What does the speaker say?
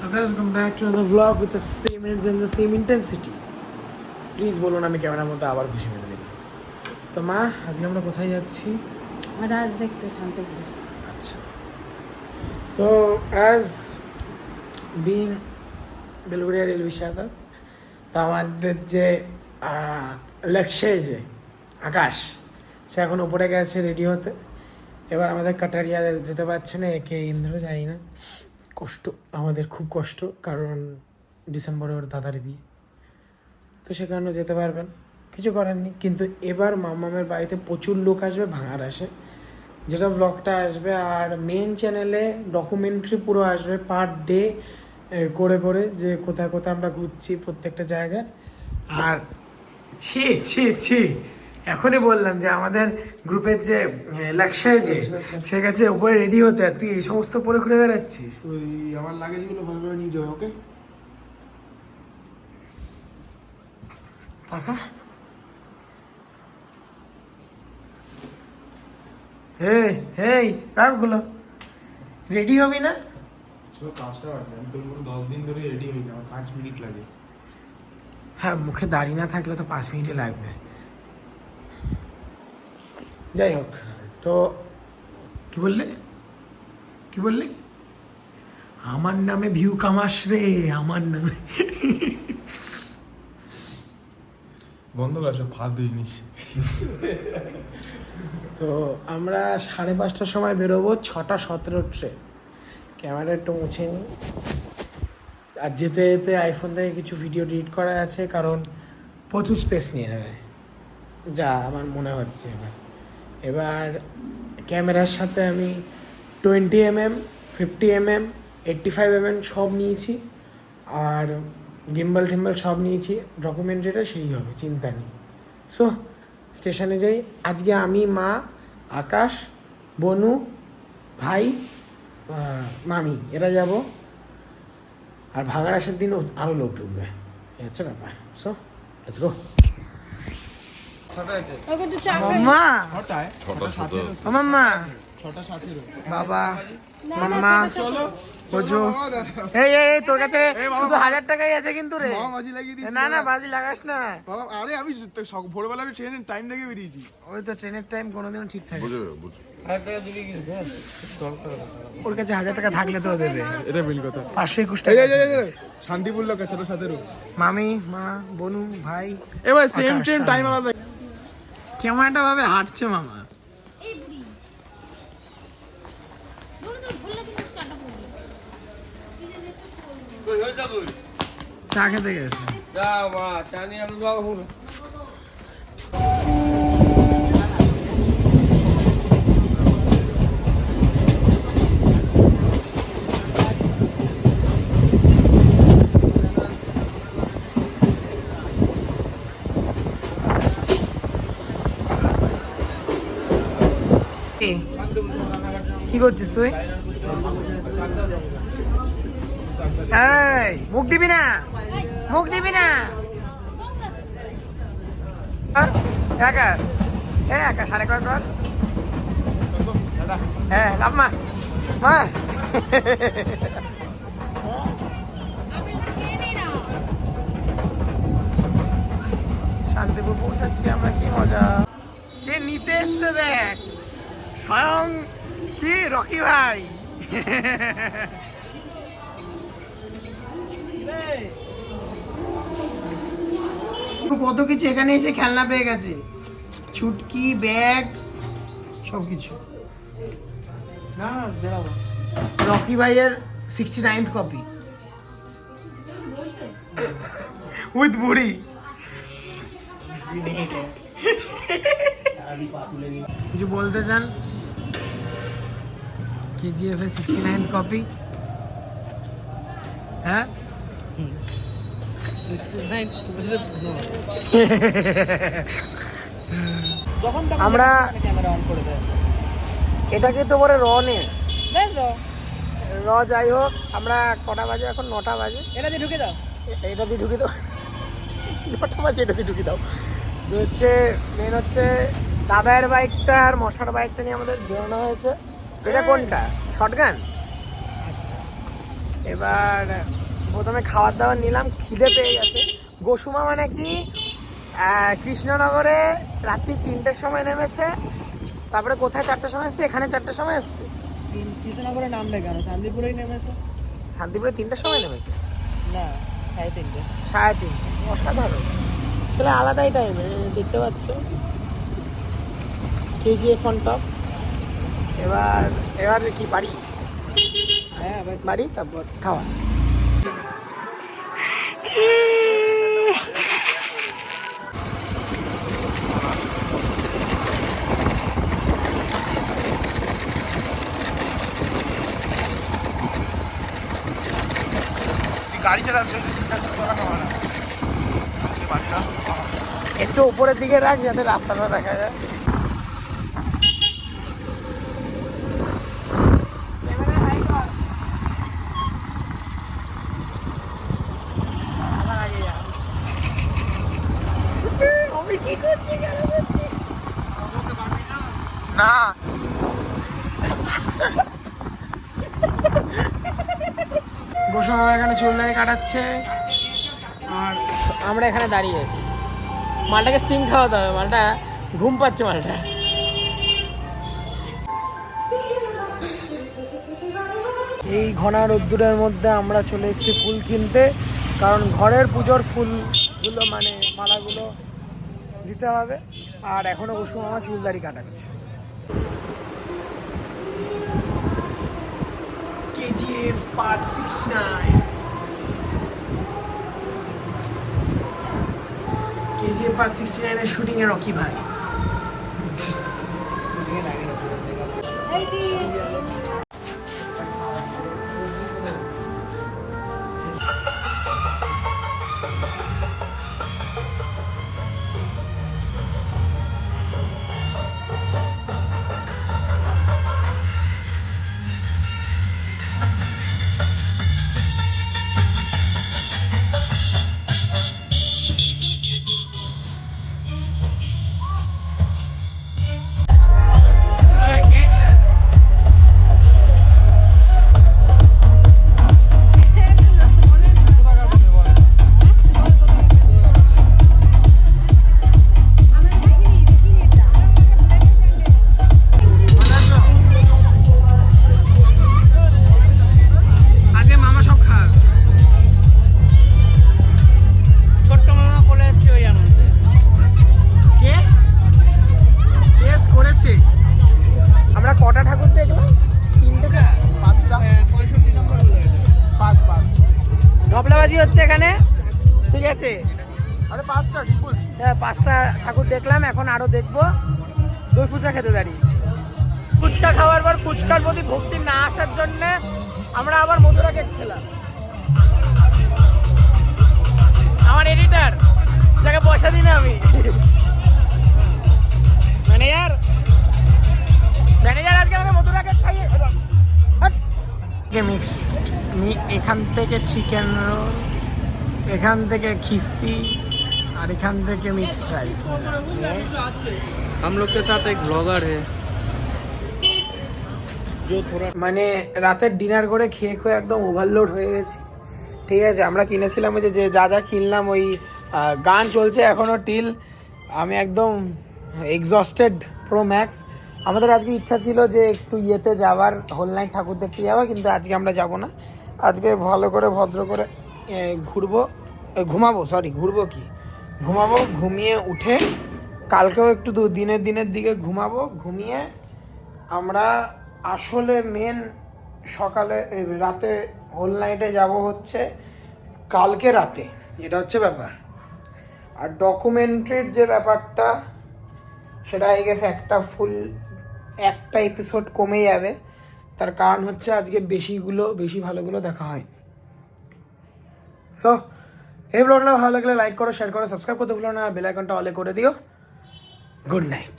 So guys, welcome back to another vlog with the same energy and the same intensity. Please বলুন আমি ক্যামেরার মধ্যে আবার খুশি মেরে দেব। তো মা আজকে আমরা কোথায় যাচ্ছি? রাজ দেখতে শান্তিপুর। আচ্ছা, তো as being Belgharia railway station, তো আমাদের যে লক্ষ্যে যে আকাশ, সে এখন উপরে গেছে রেডি হতে। এবার আমাদের কাটারিয়া যেতে পারছে না, একে ইন্দ্র জানি না। কষ্ট, আমাদের খুব কষ্ট, কারণ ডিসেম্বরে ওর দাদার বিয়ে, তো সেখানেও যেতে পারবে না, কিছু করার নেই। কিন্তু এবার মামামের বাড়িতে প্রচুর লোক আসবে, ভাঙার আসে, যেটা ব্লগটা আসবে। আর মেন চ্যানেলে ডকুমেন্টারি পুরো আসবে পার ডে করে করে, যে কোথায় কোথায় আমরা ঘুরছি প্রত্যেকটা জায়গায়। আর ছি ছি ছি, এখনই বললাম যে আমাদের গ্রুপের যে লক্ষ্যে যে সে গেছে উপরে রেডি হতে, আর তুই এই সমস্ত পরে ঘুরে বেড়াচ্ছিস। ওই আমার লাগেজগুলো ভালোভাবে নিয়ে যাও, ওকে? টাকা এই এই রাখগুলো রেডি হবি না? চলো, 5টা বাজে, আমি তোর মতো 10 দিন ধরে রেডি হই না, আমার 5 মিনিট লাগে। হ্যাঁ, মুখে দাড়ি না থাকলে তো 5 মিনিটই লাগবে। যাই হোক, তো কি বললে কি বললে? আমার নামে ভিউ কামাস রে, আমার নামে। বন্ধ কর সব ফালতু জিনিস। তো আমরা 5:30টার সময় বেরোবো, 6:17 ট্রেন। ক্যামেরা একটু মুছে নিই। আর যেতে যেতে আইফোন থেকে কিছু ভিডিও ডিলিট করা আছে, কারণ প্রচুর স্পেস নিয়ে নেবে, যা আমার মনে হচ্ছে। এবার ক্যামেরার সাথে আমি 20mm, 50mm, 85mm সব নিয়েছি, আর গিম্বল টিম্বল সব নিয়েছি। ডকুমেন্টারিটা সেই হবে, চিন্তা নেই। সো স্টেশনে যাই। আজকে আমি, মা, আকাশ, বনু, ভাই, মামি, এরা যাব। আর ভাঙার আসার দিন আরও লোক ঢুকবে, এই হচ্ছে ব্যাপার। So let's go. মাম্মা, মাম্মা, 6:17 বাবা, মাম্মা, ওজো, এই এই তোর কাছে শুধু 1000 টাকাই আছে কিন্তু রে। বাজি লাগিয়ে দিয়েছি। না না, বাজি লাগাস না বাবা, আরে আমি ভোরবেলা আমি ট্রেনের টাইম দেখে বেরিয়েছি। ওই তো ট্রেনের টাইম কোনোদিনও ঠিক থাকে। ওর কাছে 1000 টাকা থাকলে তো দেবে। এটা বিল কথা। 521 টাকা। শান্তিপুর লোক 6:17। মামি, মা, বনু, ভাই, এবার সেম আকাশ, ট্রেন টাইম আলাদা। কেমন একটা ভাবে হাঁটছে মামা। চা খেতে গেছে। কি করছিস তুই? এই মুখ দিবি না, মুখ দিবি না। আকাশ, এ আকাশ, সাড়ে কর কর। হ্যাঁ, লাভ মা মা। শান্তিপুর পৌঁছাচ্ছি আমরা, কি মজা। কে নিতে এসছে দেখ, স্বয়ং কি রকি ভাই। কত কিছু এখানে এসে খেলনা পেয়ে গেছে, ছুটকি, ব্যাগ, সব কিছু। না বেড়াবো। রকি ভাইয়ের 69th কপি উইথ বুড়ি। কিছু বলতে চান? KGF এর 69th কপি। হ্যাঁ, আমরা এটাকে তো বলে রনেস, র। যাই হোক, আমরা কটা বাজে এখন? 9টা বাজে। এটা দিয়ে ঢুকে দাও, এটা দিয়ে ঢুকে দাও। 9টা বাজে, এটা দিয়ে ঢুকে দাও। তো হচ্ছে মেন হচ্ছে দাদার বাইকটা আর মশার বাইকটা নিয়ে আমাদের বেরোনো হয়েছে। এটা কোনটা? শটগান? আচ্ছা, এবার প্রথমে খাবার দাবার নিলাম, খিদে পেয়ে গেছে। গোসুমা মানে কি কৃষ্ণনগরে রাত্রি 3টের সময় নেমেছে, তারপরে কোথায় 4টের সময় এসছে, এখানে 4টের সময় এসছে। কৃষ্ণনগরে নামবে কেন? শান্তিপুরেই নেমেছে। শান্তিপুরে 3টের সময় নেমেছে, না 3:30। 3:30। অসাধারণ ছেলে, আলাদাই টাইমে দেখতে পাচ্ছ। KGF on top. এবার কি বাড়ি? হ্যাঁ বাড়ি, তারপর খাওয়া। গাড়ি চালাচ্ছ একটু উপরের দিকে রাখ যাতে রাস্তাটা দেখা যায়। না গোসল এখানে চুলদারি কাটাচ্ছে আর আমরা এখানে দাঁড়িয়ে আছি। মালটাকে স্টিং খাওয়াতে হবে, মালটা ঘুম পাচ্ছে মালটা। এই ঘনা রোদ্দুরের মধ্যে আমরা চলে এসেছি ফুল কিনতে, কারণ ঘরের পুজোর ফুলগুলো মানে মালাগুলো দিতে হবে। আর এখনো কুসুম আমার চুলদারি কাটাচ্ছে। কেজিএফ পার্ট 69। কেজিএফ পার্ট 69 এর শুটিং এ রকি ভাই। আমরা কটা ঠাকুর দেখলাম? 3টে, 5টা, 65 নম্বর হলো এটা। 5 ঢপলাবাজি হচ্ছে এখানে, ঠিক আছে? আরে 5টা ঠিক বলছি। হ্যাঁ 5টা ঠাকুর দেখলাম, এখন আরো দেখবো। দই ফুচকা খেতে দাঁড়িয়েছি। ফুচকা খাওয়ার পর ফুচকার প্রতি ভক্তি না আসার জন্য আমরা আবার মধুরা কেক খেলাম। আমার এডিটার যাকে পয়সা দিই না আমি, ম্যানেজার আজকে আমাকে মধুরা কেক খাইয়ে মিক্স। এখান থেকে চিকেন রোল, এখান থেকে খিস্তি, আর এখান থেকে মিক্স রাইস। हम लोग के साथ एक ब्लॉगर है जो थोड़ा মানে রাতের ডিনার করে খেয়ে খেয়ে একদম ওভারলোড হয়ে গেছি, ঠিক আছে? আমরা কিনেছিলাম ওই যে যা যা কিনলাম, ওই গান চলছে এখনও টিল। আমি একদম এক্সস্টেড প্রো ম্যাক্স। আমাদের আজকে ইচ্ছা ছিল যে একটু ইয়েতে যাওয়ার, হোল নাইট ঠাকুর দেখতে যাওয়া, কিন্তু আজকে আমরা যাব না। আজকে ভালো করে ভদ্র করে ঘুমাবো, ঘুমিয়ে উঠে কালকেও একটু দিনের দিকে ঘুমাবো। ঘুমিয়ে আমরা আসলে মেন সকালে রাতে হোল নাইটে যাব হচ্ছে কালকে রাতে, এটা হচ্ছে ব্যাপার। আর ডকুমেন্টারির যে ব্যাপারটা সেটা হয়ে গেছে একটা এপিসোড কমে যাবে। তার কারণ হচ্ছে আজকে বেশি ভালোগুলো দেখা হয়। সো এই ব্লগটা ভালো লাগলে লাইক করো, শেয়ার করো, সাবস্ক্রাইব করতে ভুলো না, বেল আইকনটা অলে করে দিও। Good night.